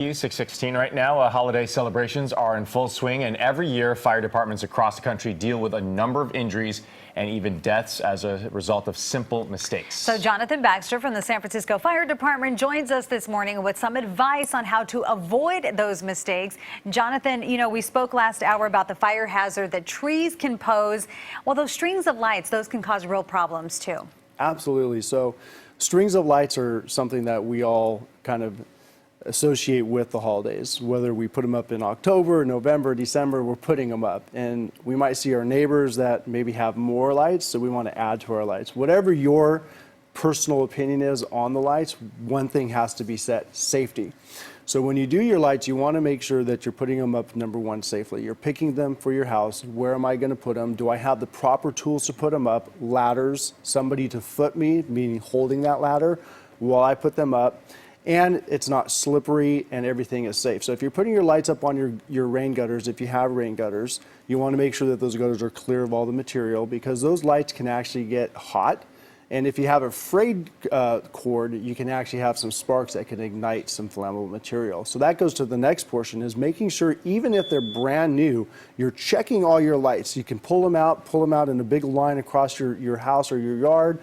6:16 right now. Holiday celebrations are in full swing, and every year fire departments across the country deal with a number of injuries and even deaths as a result of simple mistakes. So Jonathan Baxter from the San Francisco Fire Department joins us this morning with some advice on how to avoid those mistakes. Jonathan, we spoke last hour about the fire hazard that trees can pose. Well, those strings of lights, those can cause real problems too. Absolutely. So strings of lights are something that we all kind of associate with the holidays. Whether we put them up in October, November, December, we're putting them up. And we might see our neighbors that maybe have more lights, so we want to add to our lights. Whatever your personal opinion is on the lights, one thing has to be set: safety. So when you do your lights, you want to make sure that you're putting them up, number one, safely. You're picking them for your house. Where am I going to put them? Do I have the proper tools to put them up? Ladders, somebody to foot me, meaning holding that ladder while I put them up. And it's not slippery, and everything is safe. So if you're putting your lights up on your rain gutters, if you have rain gutters, you want to make sure that those gutters are clear of all the material, because those lights can actually get hot. And if you have a frayed cord, you can actually have some sparks that can ignite some flammable material. So that goes to the next portion, is making sure, even if they're brand new, you're checking all your lights. You can pull them out in a big line across your house or your yard,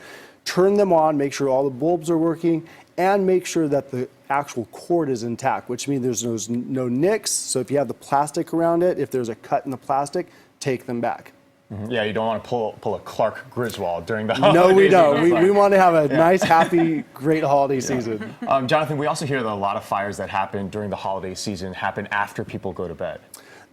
turn them on, make sure all the bulbs are working, and make sure that the actual cord is intact, which means there's no nicks. So if you have the plastic around it, if there's a cut in the plastic, take them back. Mm-hmm. Yeah, you don't want to pull a Clark Griswold during the holidays. No, we don't. We want to have a nice, happy, great holiday season. Jonathan, we also hear that a lot of fires that happen during the holiday season happen after people go to bed.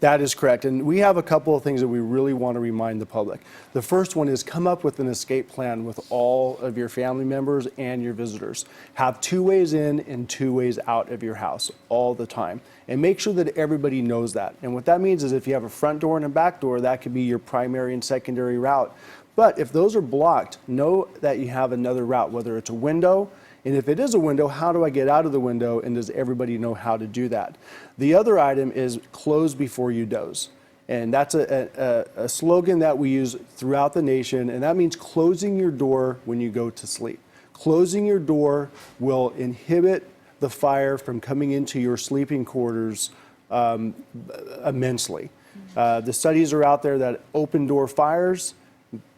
That is correct. And we have a couple of things that we really want to remind the public. The first one is come up with an escape plan with all of your family members and your visitors. Have 2 ways in and 2 ways out of your house all the time. And make sure that everybody knows that. And what that means is, if you have a front door and a back door, that could be your primary and secondary route. But if those are blocked, know that you have another route, whether it's a window. And if it is a window, how do I get out of the window, and does everybody know how to do that? The other item is close before you doze. And that's a slogan that we use throughout the nation, and that means closing your door when you go to sleep. Closing your door will inhibit the fire from coming into your sleeping quarters immensely. The studies are out there that open door fires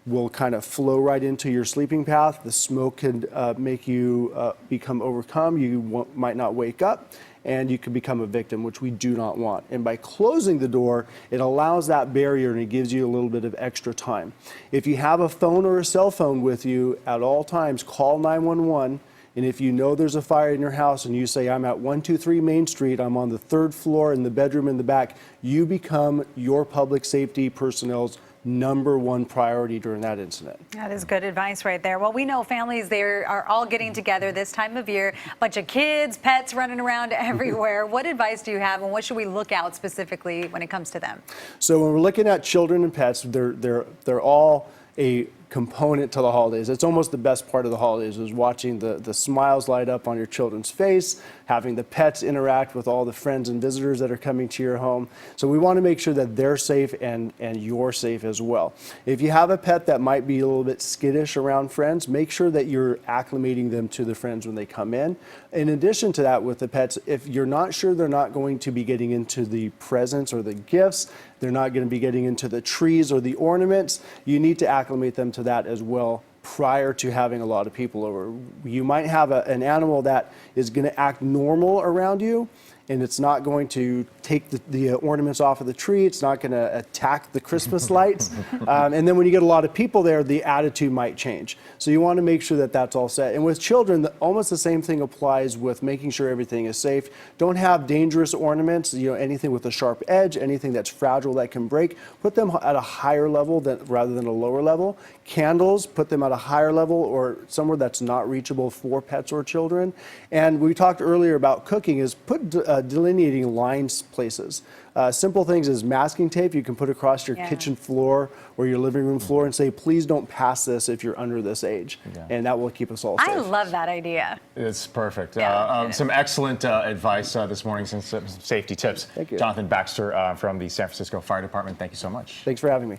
will kind of flow right into your sleeping path. The smoke could make you become overcome. You might not wake up, and you could become a victim, which we do not want. And by closing the door, it allows that barrier, and it gives you a little bit of extra time. If you have a phone or a cell phone with you at all times, call 911. And if you know there's a fire in your house and you say, I'm at 123 Main Street, I'm on the 3rd floor in the bedroom in the back, you become your public safety personnel's #1 priority during that incident. That is good advice right there. Well, we know families, they are all getting together this time of year, a bunch of kids, pets running around everywhere. What advice do you have, and what should we look out specifically when it comes to them? So when we're looking at children and pets, they're all a component to the holidays. It's almost the best part of the holidays, is watching the smiles light up on your children's face, having the pets interact with all the friends and visitors that are coming to your home. So we want to make sure that they're safe and you're safe as well. If you have a pet that might be a little bit skittish around friends, make sure that you're acclimating them to the friends when they come in. In addition to that, with the pets, if you're not sure they're not going to be getting into the presents or the gifts, they're not going to be getting into the trees or the ornaments, you need to acclimate them to that as well prior to having a lot of people over. You might have an animal that is going to act normal around you, and it's not going to take the ornaments off of the tree. It's not going to attack the Christmas lights. And then when you get a lot of people there, the attitude might change. So you want to make sure that that's all set. And with children, almost the same thing applies with making sure everything is safe. Don't have dangerous ornaments, anything with a sharp edge, anything that's fragile that can break. Put them at a higher level rather than a lower level. Candles, put them at a higher level or somewhere that's not reachable for pets or children. And we talked earlier about cooking, is put delineating lines places. Simple things as masking tape you can put across your kitchen floor or your living room floor and say, please don't pass this if you're under this age. And that will keep us all safe. I love that idea. It's perfect. Some excellent advice this morning, some safety tips. Thank you. Jonathan Baxter from the San Francisco Fire Department, thank you so much. Thanks for having me.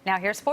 Now here's sports.